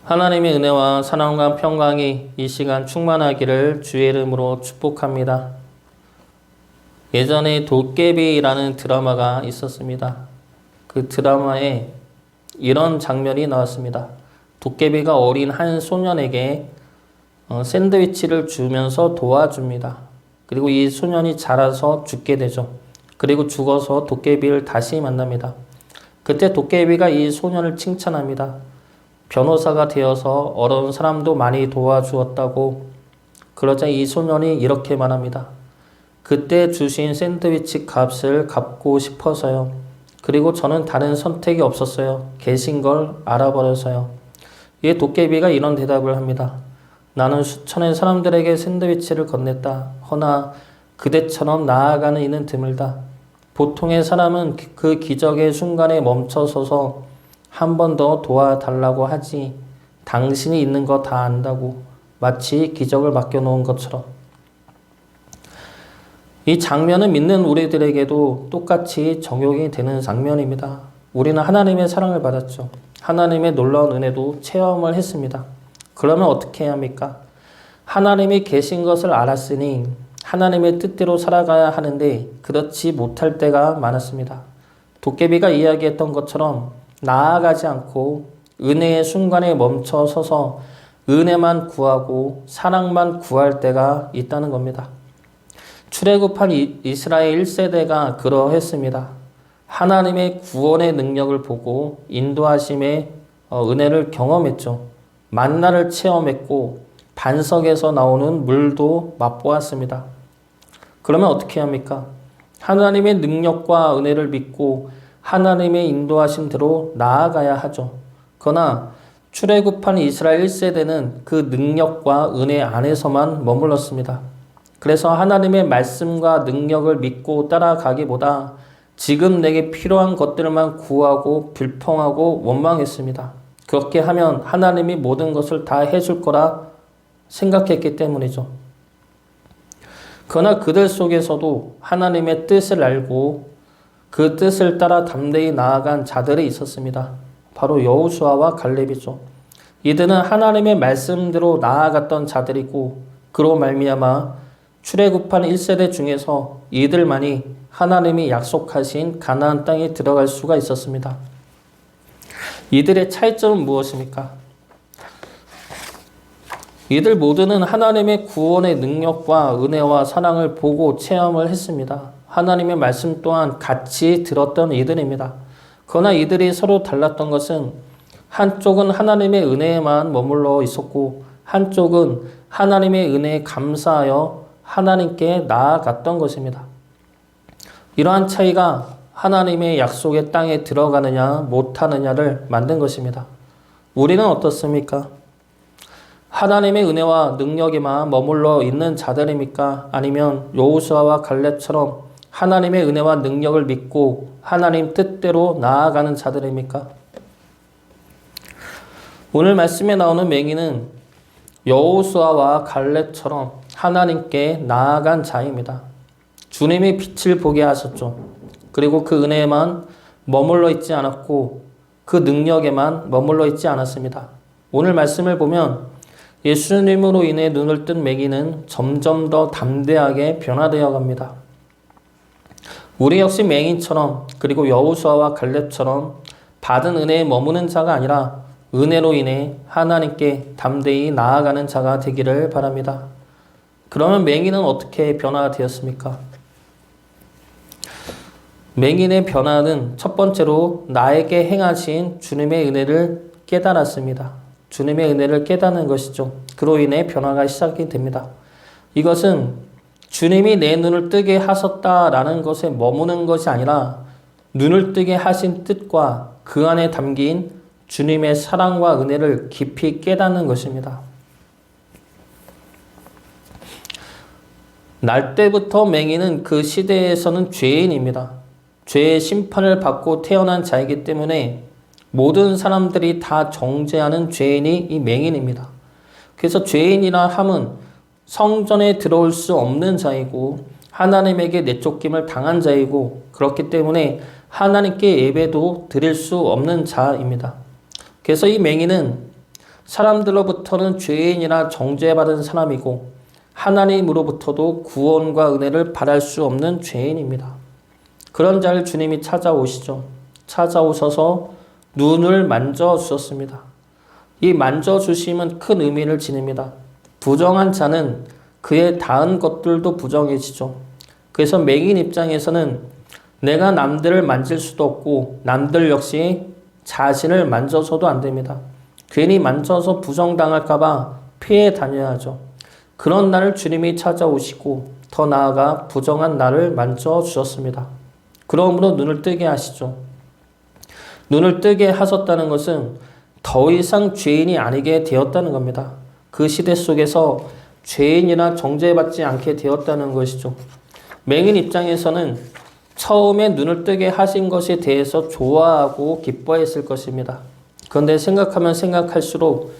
하나님의 은혜와 사랑과 평강이 이 시간 충만하기를 주의 이름으로 축복합니다. 예전에 도깨비라는 드라마가 있었습니다. 그 드라마에 이런 장면이 나왔습니다. 도깨비가 어린 한 소년에게 샌드위치를 주면서 도와줍니다. 그리고 이 소년이 자라서 죽게 되죠. 그리고 죽어서 도깨비를 다시 만납니다. 그때 도깨비가 이 소년을 칭찬합니다. 변호사가 되어서 어려운 사람도 많이 도와주었다고. 그러자 이 소년이 이렇게 말합니다. 그때 주신 샌드위치 값을 갚고 싶어서요. 그리고 저는 다른 선택이 없었어요. 계신 걸 알아버려서요. 이에 도깨비가 이런 대답을 합니다. 나는 수천의 사람들에게 샌드위치를 건넸다. 허나 그대처럼 나아가는 이는 드물다. 보통의 사람은 그 기적의 순간에 멈춰서서 한 번 더 도와달라고 하지. 당신이 있는 거 다 안다고. 마치 기적을 맡겨놓은 것처럼. 이 장면은 믿는 우리들에게도 똑같이 적용이 되는 장면입니다. 우리는 하나님의 사랑을 받았죠. 하나님의 놀라운 은혜도 체험을 했습니다. 그러면 어떻게 해야 합니까? 하나님이 계신 것을 알았으니 하나님의 뜻대로 살아가야 하는데 그렇지 못할 때가 많았습니다. 도깨비가 이야기했던 것처럼 나아가지 않고 은혜의 순간에 멈춰 서서 은혜만 구하고 사랑만 구할 때가 있다는 겁니다. 출애굽한 이스라엘 1세대가 그러했습니다. 하나님의 구원의 능력을 보고 인도하심의 은혜를 경험했죠. 만나를 체험했고 반석에서 나오는 물도 맛보았습니다. 그러면 어떻게 합니까? 하나님의 능력과 은혜를 믿고 하나님의 인도하심대로 나아가야 하죠. 그러나 출애굽한 이스라엘 1세대는 그 능력과 은혜 안에서만 머물렀습니다. 그래서 하나님의 말씀과 능력을 믿고 따라가기보다 지금 내게 필요한 것들만 구하고 불평하고 원망했습니다. 그렇게 하면 하나님이 모든 것을 다 해줄 거라 생각했기 때문이죠. 그러나 그들 속에서도 하나님의 뜻을 알고 그 뜻을 따라 담대히 나아간 자들이 있었습니다. 바로 여호수아와 갈렙이죠. 이들은 하나님의 말씀대로 나아갔던 자들이고 그로 말미암아 출애굽한 1세대 중에서 이들만이 하나님이 약속하신 가나안 땅에 들어갈 수가 있었습니다. 이들의 차이점은 무엇입니까? 이들 모두는 하나님의 구원의 능력과 은혜와 사랑을 보고 체험을 했습니다. 하나님의 말씀 또한 같이 들었던 이들입니다. 그러나 이들이 서로 달랐던 것은 한쪽은 하나님의 은혜에만 머물러 있었고 한쪽은 하나님의 은혜에 감사하여 하나님께 나아갔던 것입니다. 이러한 차이가 하나님의 약속의 땅에 들어가느냐 못하느냐를 만든 것입니다. 우리는 어떻습니까? 하나님의 은혜와 능력에만 머물러 있는 자들입니까? 아니면 여호수아와 갈렙처럼 하나님의 은혜와 능력을 믿고 하나님 뜻대로 나아가는 자들입니까? 오늘 말씀에 나오는 맹인은 여호수아와 갈렙처럼 하나님께 나아간 자입니다. 주님이 빛을 보게 하셨죠. 그리고 그 은혜에만 머물러 있지 않았고 그 능력에만 머물러 있지 않았습니다. 오늘 말씀을 보면 예수님으로 인해 눈을 뜬 맹인은 점점 더 담대하게 변화되어 갑니다. 우리 역시 맹인처럼 그리고 여호수아와 갈렙처럼 받은 은혜에 머무는 자가 아니라 은혜로 인해 하나님께 담대히 나아가는 자가 되기를 바랍니다. 그러면 맹인은 어떻게 변화되었습니까? 맹인의 변화는 첫 번째로 나에게 행하신 주님의 은혜를 깨달았습니다. 주님의 은혜를 깨닫는 것이죠. 그로 인해 변화가 시작이 됩니다. 이것은 주님이 내 눈을 뜨게 하셨다라는 것에 머무는 것이 아니라 눈을 뜨게 하신 뜻과 그 안에 담긴 주님의 사랑과 은혜를 깊이 깨닫는 것입니다. 날 때부터 맹인은 그 시대에서는 죄인입니다. 죄의 심판을 받고 태어난 자이기 때문에 모든 사람들이 다 정죄하는 죄인이 이 맹인입니다. 그래서 죄인이라 함은 성전에 들어올 수 없는 자이고 하나님에게 내쫓김을 당한 자이고 그렇기 때문에 하나님께 예배도 드릴 수 없는 자입니다. 그래서 이 맹인은 사람들로부터는 죄인이나 정죄받은 사람이고 하나님으로부터도 구원과 은혜를 바랄 수 없는 죄인입니다. 그런 자를 주님이 찾아오시죠. 찾아오셔서 눈을 만져주셨습니다. 이 만져주심은 큰 의미를 지닙니다. 부정한 자는 그에 닿은 것들도 부정해지죠. 그래서 맹인 입장에서는 내가 남들을 만질 수도 없고 남들 역시 자신을 만져서도 안 됩니다. 괜히 만져서 부정당할까봐 피해 다녀야죠. 그런 날을 주님이 찾아오시고 더 나아가 부정한 나를 만져주셨습니다. 그러므로 눈을 뜨게 하시죠. 눈을 뜨게 하셨다는 것은 더 이상 죄인이 아니게 되었다는 겁니다. 그 시대 속에서 죄인이나 정죄받지 않게 되었다는 것이죠. 맹인 입장에서는 처음에 눈을 뜨게 하신 것에 대해서 좋아하고 기뻐했을 것입니다. 그런데 생각하면 생각할수록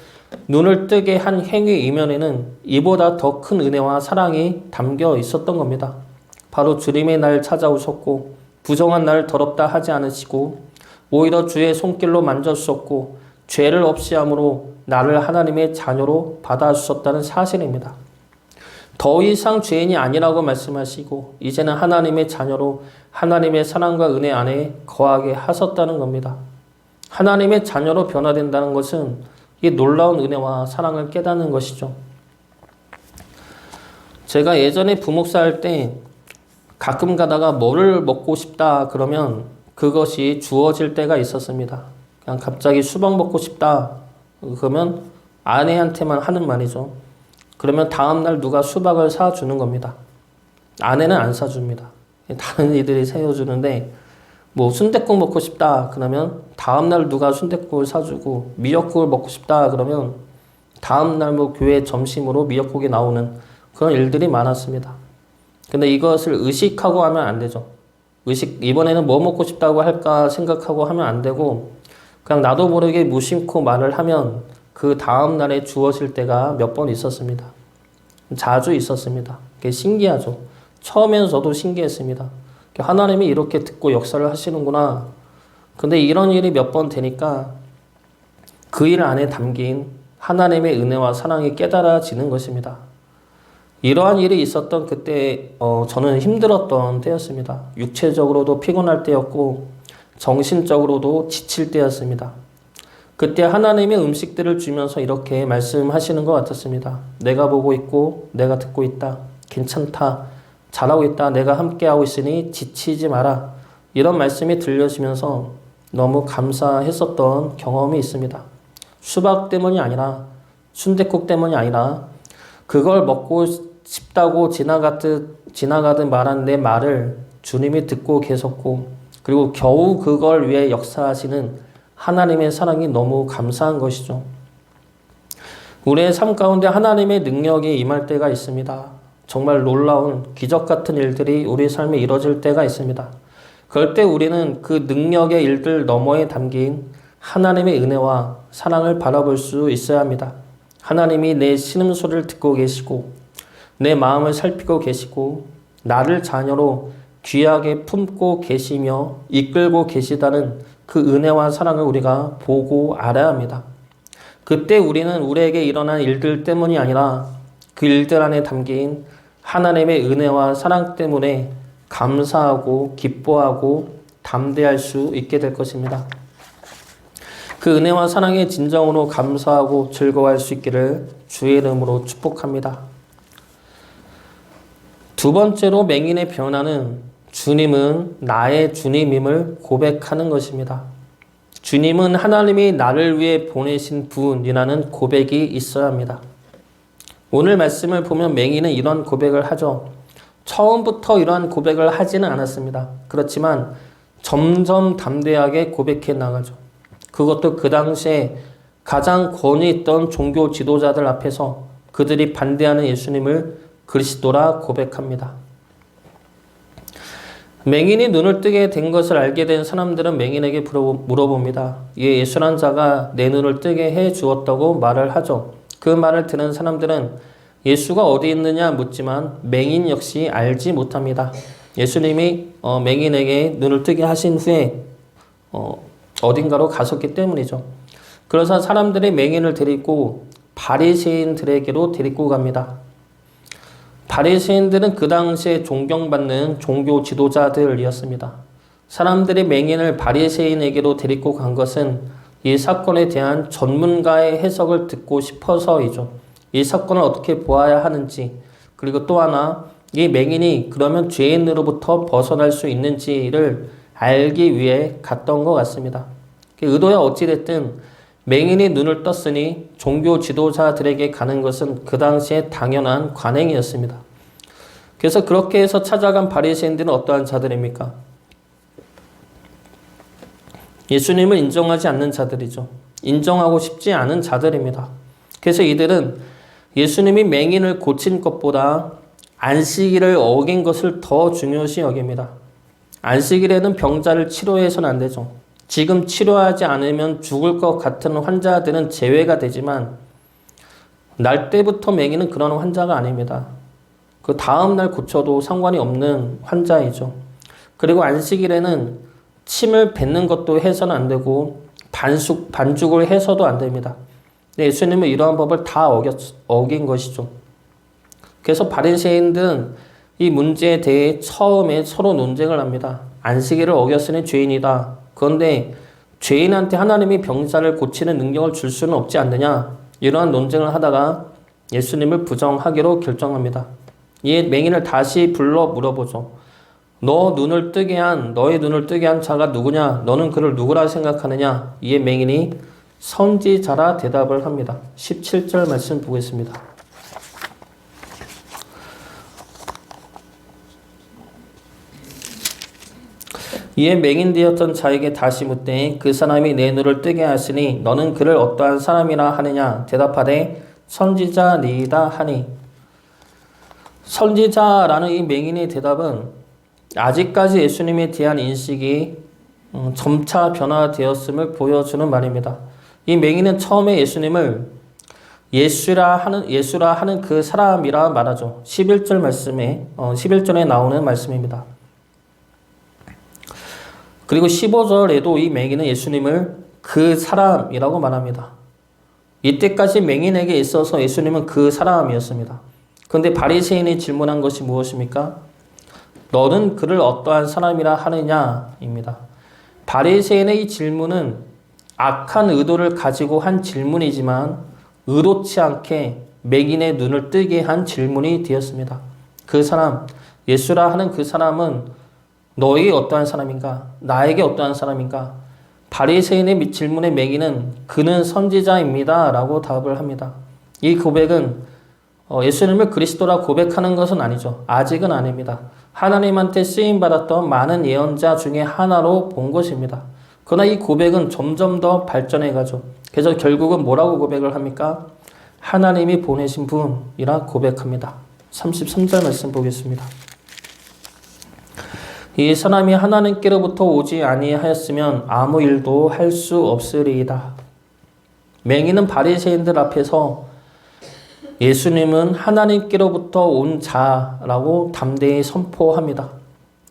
눈을 뜨게 한 행위 이면에는 이보다 더 큰 은혜와 사랑이 담겨 있었던 겁니다. 바로 주님의 날 찾아오셨고 부정한 나를 더럽다 하지 않으시고 오히려 주의 손길로 만져주셨고 죄를 없이 함으로 나를 하나님의 자녀로 받아주셨다는 사실입니다. 더 이상 죄인이 아니라고 말씀하시고 이제는 하나님의 자녀로 하나님의 사랑과 은혜 안에 거하게 하셨다는 겁니다. 하나님의 자녀로 변화된다는 것은 이 놀라운 은혜와 사랑을 깨닫는 것이죠. 제가 예전에 부목사 할 때 가끔 가다가 뭐를 먹고 싶다 그러면 그것이 주어질 때가 있었습니다. 그냥 갑자기 수박 먹고 싶다 그러면 아내한테만 하는 말이죠. 그러면 다음날 누가 수박을 사주는 겁니다. 아내는 안 사줍니다. 다른 이들이 사주는데 뭐 순댓국 먹고 싶다 그러면 다음날 누가 순댓국을 사주고 미역국을 먹고 싶다 그러면 다음날 뭐 교회 점심으로 미역국이 나오는 그런 일들이 많았습니다. 근데 이것을 의식하고 하면 안 되죠. 이번에는 뭐 먹고 싶다고 할까 생각하고 하면 안 되고 그냥 나도 모르게 무심코 말을 하면 그 다음날에 주어질 때가 몇 번 있었습니다. 자주 있었습니다. 그게 신기하죠. 처음에는 저도 신기했습니다. 하나님이 이렇게 듣고 역사를 하시는구나. 근데 이런 일이 몇 번 되니까 그 일 안에 담긴 하나님의 은혜와 사랑이 깨달아지는 것입니다. 이러한 일이 있었던 그때 저는 힘들었던 때였습니다. 육체적으로도 피곤할 때였고 정신적으로도 지칠 때였습니다. 그때 하나님의 음식들을 주면서 이렇게 말씀하시는 것 같았습니다. 내가 보고 있고 내가 듣고 있다. 괜찮다. 잘하고 있다. 내가 함께하고 있으니 지치지 마라. 이런 말씀이 들려지면서 너무 감사했었던 경험이 있습니다. 수박 때문이 아니라 순댓국 때문이 아니라 그걸 먹고 싶다고 지나가듯 말한 내 말을 주님이 듣고 계셨고 그리고 겨우 그걸 위해 역사하시는 하나님의 사랑이 너무 감사한 것이죠. 우리의 삶 가운데 하나님의 능력이 임할 때가 있습니다. 정말 놀라운 기적 같은 일들이 우리 삶에 이루어질 때가 있습니다. 그럴 때 우리는 그 능력의 일들 너머에 담긴 하나님의 은혜와 사랑을 바라볼 수 있어야 합니다. 하나님이 내 신음소리를 듣고 계시고 내 마음을 살피고 계시고 나를 자녀로 귀하게 품고 계시며 이끌고 계시다는 그 은혜와 사랑을 우리가 보고 알아야 합니다. 그때 우리는 우리에게 일어난 일들 때문이 아니라 그 일들 안에 담긴 하나님의 은혜와 사랑 때문에 감사하고 기뻐하고 담대할 수 있게 될 것입니다. 그 은혜와 사랑에 진정으로 감사하고 즐거워할 수 있기를 주의 이름으로 축복합니다. 두 번째로 맹인의 변화는 주님은 나의 주님임을 고백하는 것입니다. 주님은 하나님이 나를 위해 보내신 분이라는 고백이 있어야 합니다. 오늘 말씀을 보면 맹인은 이런 고백을 하죠. 처음부터 이러한 고백을 하지는 않았습니다. 그렇지만 점점 담대하게 고백해 나가죠. 그것도 그 당시에 가장 권위 있던 종교 지도자들 앞에서 그들이 반대하는 예수님을 그리스도라 고백합니다. 맹인이 눈을 뜨게 된 것을 알게 된 사람들은 맹인에게 물어봅니다. 예수란 자가 내 눈을 뜨게 해 주었다고 말을 하죠. 그 말을 들은 사람들은 예수가 어디 있느냐 묻지만 맹인 역시 알지 못합니다. 예수님이 맹인에게 눈을 뜨게 하신 후에 어딘가로 가셨기 때문이죠. 그래서 사람들이 맹인을 데리고 바리새인들에게로 데리고 갑니다. 바리새인들은 그 당시에 존경받는 종교 지도자들이었습니다. 사람들이 맹인을 바리새인에게로 데리고 간 것은 이 사건에 대한 전문가의 해석을 듣고 싶어서이죠. 이 사건을 어떻게 보아야 하는지, 그리고 또 하나 이 맹인이 그러면 죄인으로부터 벗어날 수 있는지를 알기 위해 갔던 것 같습니다. 의도야 어찌됐든 맹인이 눈을 떴으니 종교 지도자들에게 가는 것은 그 당시에 당연한 관행이었습니다. 그래서 그렇게 해서 찾아간 바리새인들은 어떠한 자들입니까? 예수님을 인정하지 않는 자들이죠. 인정하고 싶지 않은 자들입니다. 그래서 이들은 예수님이 맹인을 고친 것보다 안식일을 어긴 것을 더 중요시 여깁니다. 안식일에는 병자를 치료해서는 안 되죠. 지금 치료하지 않으면 죽을 것 같은 환자들은 제외가 되지만 날 때부터 맹인은 그런 환자가 아닙니다. 그 다음 날 고쳐도 상관이 없는 환자이죠. 그리고 안식일에는 침을 뱉는 것도 해서는 안 되고 반죽을 해서도 안 됩니다. 예수님은 이러한 법을 다 어긴 것이죠. 그래서 바리새인들은 이 문제에 대해 처음에 서로 논쟁을 합니다. 안식일을 어겼으니 죄인이다. 그런데 죄인한테 하나님이 병자를 고치는 능력을 줄 수는 없지 않느냐. 이러한 논쟁을 하다가 예수님을 부정하기로 결정합니다. 이 맹인을 다시 불러 물어보죠. 너의 눈을 뜨게 한 자가 누구냐? 너는 그를 누구라 생각하느냐? 이에 맹인이 선지자라 대답을 합니다. 17절 말씀 보겠습니다. 이에 맹인 되었던 자에게 다시 묻되 그 사람이 내 눈을 뜨게 하시니 너는 그를 어떠한 사람이라 하느냐? 대답하되 선지자니이다 하니. 선지자라는 이 맹인의 대답은 아직까지 예수님에 대한 인식이 점차 변화되었음을 보여주는 말입니다. 이 맹인은 처음에 예수님을 예수라 하는 그 사람이라 말하죠. 11절 말씀에 11절에 나오는 말씀입니다. 그리고 15절에도 이 맹인은 예수님을 그 사람이라고 말합니다. 이때까지 맹인에게 있어서 예수님은 그 사람이었습니다. 그런데 바리새인이 질문한 것이 무엇입니까? 너는 그를 어떠한 사람이라 하느냐입니다. 바리새인의 이 질문은 악한 의도를 가지고 한 질문이지만 의도치 않게 맹인의 눈을 뜨게 한 질문이 되었습니다. 그 사람, 예수라 하는 그 사람은 너에게 어떠한 사람인가? 나에게 어떠한 사람인가? 바리새인의 질문에 맹인은 그는 선지자입니다 라고 답을 합니다. 이 고백은 예수님을 그리스도라 고백하는 것은 아니죠. 아직은 아닙니다. 하나님한테 쓰임받았던 많은 예언자 중에 하나로 본 것입니다. 그러나 이 고백은 점점 더 발전해 가죠. 그래서 결국은 뭐라고 고백을 합니까? 하나님이 보내신 분이라 고백합니다. 33절 말씀 보겠습니다. 이 사람이 하나님께로부터 오지 아니하였으면 아무 일도 할 수 없으리이다. 맹인은 바리새인들 앞에서 예수님은 하나님께로부터 온 자라고 담대히 선포합니다.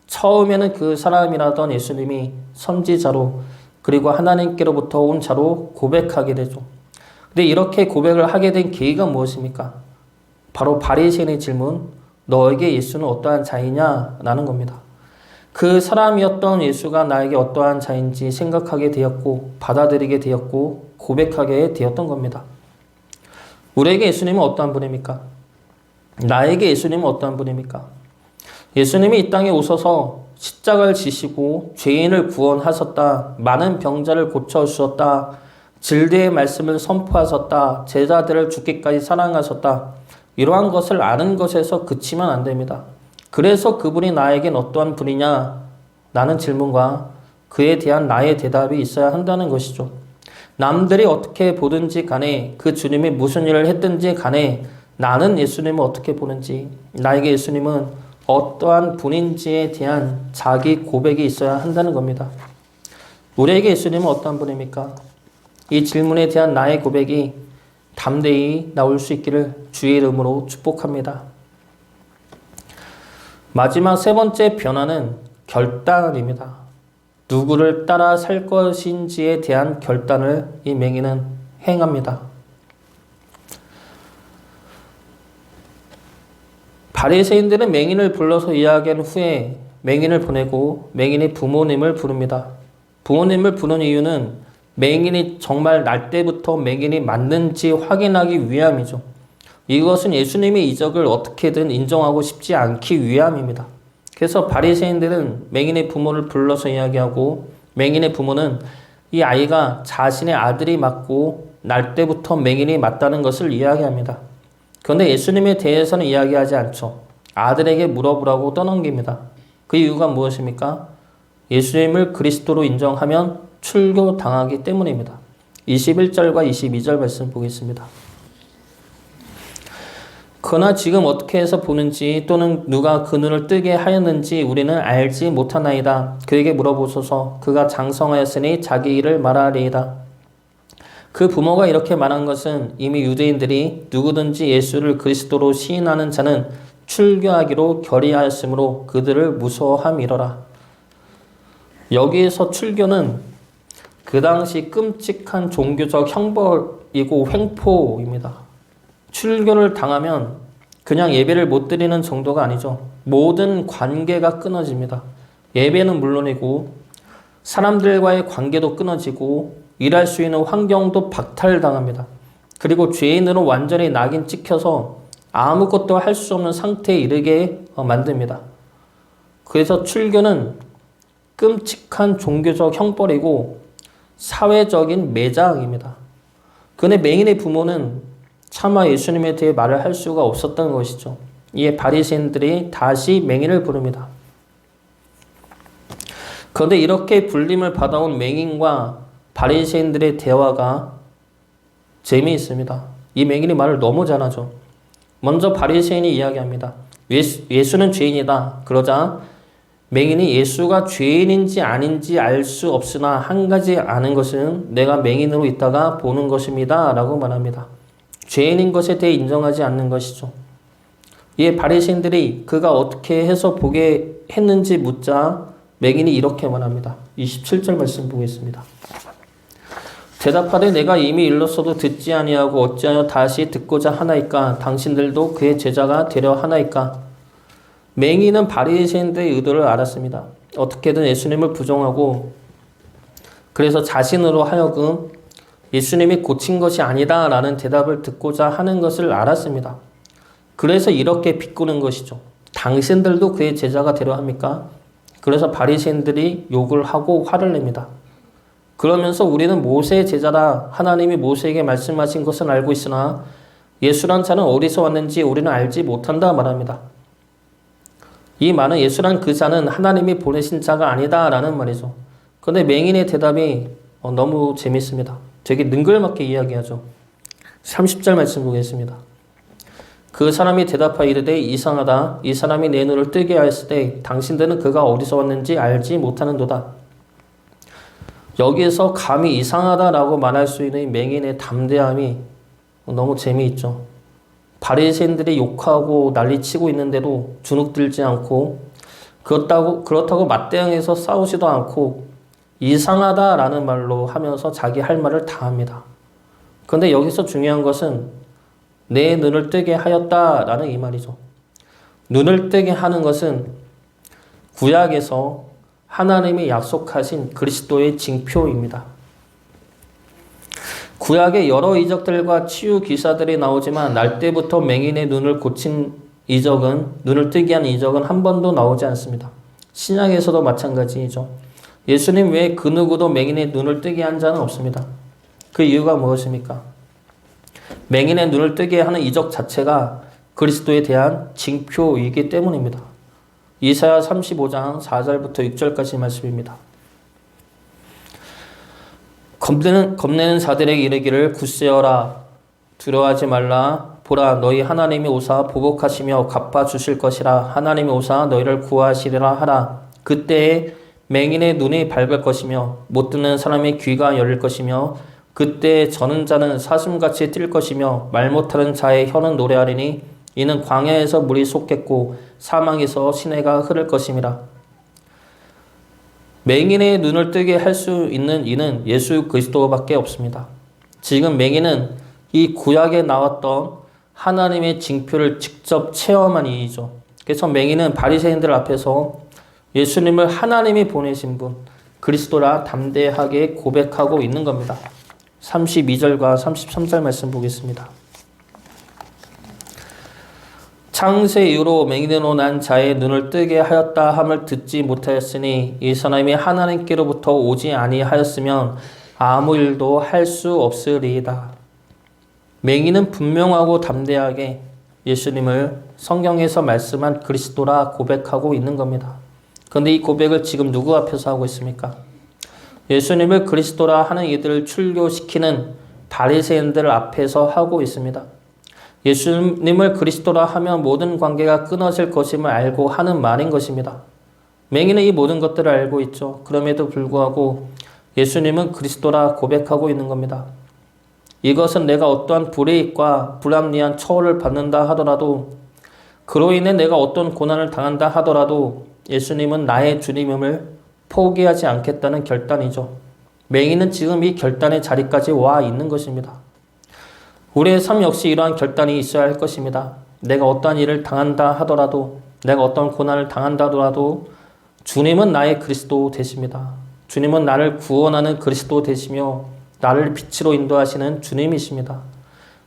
처음에는 그 사람이라던 예수님이 선지자로 그리고 하나님께로부터 온 자로 고백하게 되죠. 근데 이렇게 고백을 하게 된 계기가 무엇입니까? 바로 바리새인의 질문, 너에게 예수는 어떠한 자이냐? 라는 겁니다. 그 사람이었던 예수가 나에게 어떠한 자인지 생각하게 되었고 받아들이게 되었고 고백하게 되었던 겁니다. 우리에게 예수님은 어떠한 분입니까? 나에게 예수님은 어떠한 분입니까? 예수님이 이 땅에 오셔서 십자가를 지시고 죄인을 구원하셨다. 많은 병자를 고쳐주셨다. 진리의 말씀을 선포하셨다. 제자들을 죽기까지 사랑하셨다. 이러한 것을 아는 것에서 그치면 안 됩니다. 그래서 그분이 나에겐 어떠한 분이냐? 라는 질문과 그에 대한 나의 대답이 있어야 한다는 것이죠. 남들이 어떻게 보든지 간에 그 주님이 무슨 일을 했든지 간에 나는 예수님을 어떻게 보는지 나에게 예수님은 어떠한 분인지에 대한 자기 고백이 있어야 한다는 겁니다. 우리에게 예수님은 어떠한 분입니까? 이 질문에 대한 나의 고백이 담대히 나올 수 있기를 주의 이름으로 축복합니다. 마지막 세 번째 변화는 결단입니다. 누구를 따라 살 것인지에 대한 결단을 이 맹인은 행합니다. 바리새인들은 맹인을 불러서 이야기한 후에 맹인을 보내고 맹인이 부모님을 부릅니다. 부모님을 부른 이유는 맹인이 정말 날 때부터 맹인이 맞는지 확인하기 위함이죠. 이것은 예수님의 이적을 어떻게든 인정하고 싶지 않기 위함입니다. 그래서 바리새인들은 맹인의 부모를 불러서 이야기하고 맹인의 부모는 이 아이가 자신의 아들이 맞고 날 때부터 맹인이 맞다는 것을 이야기합니다. 그런데 예수님에 대해서는 이야기하지 않죠. 아들에게 물어보라고 떠넘깁니다. 그 이유가 무엇입니까? 예수님을 그리스도로 인정하면 출교당하기 때문입니다. 21절과 22절 말씀 보겠습니다. 그러나 지금 어떻게 해서 보는지 또는 누가 그 눈을 뜨게 하였는지 우리는 알지 못하나이다. 그에게 물어보소서. 그가 장성하였으니 자기 일을 말하리이다. 그 부모가 이렇게 말한 것은 이미 유대인들이 누구든지 예수를 그리스도로 시인하는 자는 출교하기로 결의하였으므로 그들을 무서워함이러라. 여기에서 출교는 그 당시 끔찍한 종교적 형벌이고 횡포입니다. 출교를 당하면 그냥 예배를 못 드리는 정도가 아니죠. 모든 관계가 끊어집니다. 예배는 물론이고 사람들과의 관계도 끊어지고 일할 수 있는 환경도 박탈당합니다. 그리고 죄인으로 완전히 낙인 찍혀서 아무것도 할 수 없는 상태에 이르게 만듭니다. 그래서 출교는 끔찍한 종교적 형벌이고 사회적인 매장입니다. 그런데 맹인의 부모는 차마 예수님에 대해 말을 할 수가 없었던 것이죠. 이에 바리새인들이 다시 맹인을 부릅니다. 그런데 이렇게 불림을 받아온 맹인과 바리새인들의 대화가 재미있습니다. 이 맹인이 말을 너무 잘하죠. 먼저 바리새인이 이야기합니다. 예수는 죄인이다. 그러자 맹인이 예수가 죄인인지 아닌지 알 수 없으나 한 가지 아는 것은 내가 맹인으로 있다가 보는 것입니다. 라고 말합니다. 죄인인 것에 대해 인정하지 않는 것이죠. 이에 바리새인들이 그가 어떻게 해서 보게 했는지 묻자 맹인이 이렇게 말합니다. 27절 말씀 보겠습니다. 대답하되 내가 이미 일렀어도 듣지 아니하고 어찌하여 다시 듣고자 하나이까? 당신들도 그의 제자가 되려 하나이까? 맹인은 바리새인들의 의도를 알았습니다. 어떻게든 예수님을 부정하고 그래서 자신으로 하여금 예수님이 고친 것이 아니다 라는 대답을 듣고자 하는 것을 알았습니다. 그래서 이렇게 비꼬는 것이죠. 당신들도 그의 제자가 되려 합니까? 그래서 바리새인들이 욕을 하고 화를 냅니다. 그러면서 우리는 모세의 제자다. 하나님이 모세에게 말씀하신 것은 알고 있으나 예수란 자는 어디서 왔는지 우리는 알지 못한다 말합니다. 이 말은 예수란 그 자는 하나님이 보내신 자가 아니다 라는 말이죠. 그런데 맹인의 대답이 너무 재밌습니다. 되게 능글맞게 이야기하죠. 30절 말씀 보겠습니다. 그 사람이 대답하여 이르되 이상하다. 이 사람이 내 눈을 뜨게 하였을 때 당신들은 그가 어디서 왔는지 알지 못하는도다. 여기에서 감히 이상하다라고 말할 수 있는 맹인의 담대함이 너무 재미있죠. 바리새인들이 욕하고 난리치고 있는데도 주눅들지 않고 그렇다고 맞대응해서 싸우지도 않고 이상하다라는 말로 하면서 자기 할 말을 다 합니다. 그런데 여기서 중요한 것은 내 눈을 뜨게 하였다라는 이 말이죠. 눈을 뜨게 하는 것은 구약에서 하나님이 약속하신 그리스도의 징표입니다. 구약의 여러 이적들과 치유 기사들이 나오지만 날 때부터 맹인의 눈을 고친 이적은, 눈을 뜨게 한 이적은 한 번도 나오지 않습니다. 신약에서도 마찬가지이죠. 예수님 외에 그 누구도 맹인의 눈을 뜨게 한 자는 없습니다. 그 이유가 무엇입니까? 맹인의 눈을 뜨게 하는 이적 자체가 그리스도에 대한 징표이기 때문입니다. 이사야 35장 4절부터 6절까지 말씀입니다. 겁내는 자들에게 이르기를 굳세어라 두려워하지 말라 보라 너희 하나님이 오사 보복하시며 갚아주실 것이라 하나님이 오사 너희를 구하시리라 하라. 그때에 맹인의 눈이 밝을 것이며 못 듣는 사람의 귀가 열릴 것이며 그때 저는 자는 사슴같이 뛸 것이며 말 못하는 자의 혀는 노래하리니 이는 광야에서 물이 솟겠고 사망에서 시내가 흐를 것임이라. 맹인의 눈을 뜨게 할 수 있는 이는 예수 그리스도밖에 없습니다. 지금 맹인은 이 구약에 나왔던 하나님의 징표를 직접 체험한 이이죠. 그래서 맹인은 바리새인들 앞에서 예수님을 하나님이 보내신 분, 그리스도라 담대하게 고백하고 있는 겁니다. 32절과 33절 말씀 보겠습니다. 창세 이후로 맹인으로 난 자의 눈을 뜨게 하였다 함을 듣지 못하였으니 이 사람이 하나님께로부터 오지 아니하였으면 아무 일도 할 수 없으리이다. 맹인은 분명하고 담대하게 예수님을 성경에서 말씀한 그리스도라 고백하고 있는 겁니다. 그런데 이 고백을 지금 누구 앞에서 하고 있습니까? 예수님을 그리스도라 하는 이들을 출교시키는 바리새인들 앞에서 하고 있습니다. 예수님을 그리스도라 하면 모든 관계가 끊어질 것임을 알고 하는 말인 것입니다. 맹인은 이 모든 것들을 알고 있죠. 그럼에도 불구하고 예수님은 그리스도라 고백하고 있는 겁니다. 이것은 내가 어떠한 불이익과 불합리한 처우를 받는다 하더라도, 그로 인해 내가 어떤 고난을 당한다 하더라도 예수님은 나의 주님임을 포기하지 않겠다는 결단이죠. 맹인은 지금 이 결단의 자리까지 와 있는 것입니다. 우리의 삶 역시 이러한 결단이 있어야 할 것입니다. 내가 어떠한 일을 당한다 하더라도, 내가 어떤 고난을 당한다 하더라도 주님은 나의 그리스도 되십니다. 주님은 나를 구원하는 그리스도 되시며 나를 빛으로 인도하시는 주님이십니다.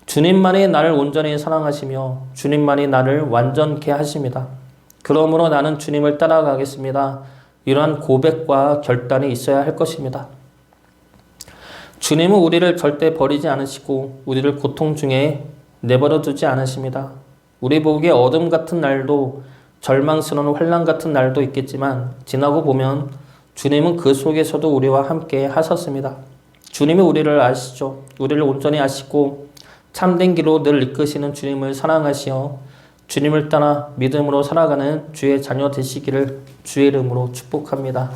주님만이 나를 온전히 사랑하시며 주님만이 나를 완전케 하십니다. 그러므로 나는 주님을 따라가겠습니다. 이러한 고백과 결단이 있어야 할 것입니다. 주님은 우리를 절대 버리지 않으시고 우리를 고통 중에 내버려 두지 않으십니다. 우리 보기에 어둠 같은 날도, 절망스러운 환난 같은 날도 있겠지만 지나고 보면 주님은 그 속에서도 우리와 함께 하셨습니다. 주님이 우리를 아시죠. 우리를 온전히 아시고 참된 길로 늘 이끄시는 주님을 사랑하시어 주님을 따라 믿음으로 살아가는 주의 자녀 되시기를 주의 이름으로 축복합니다.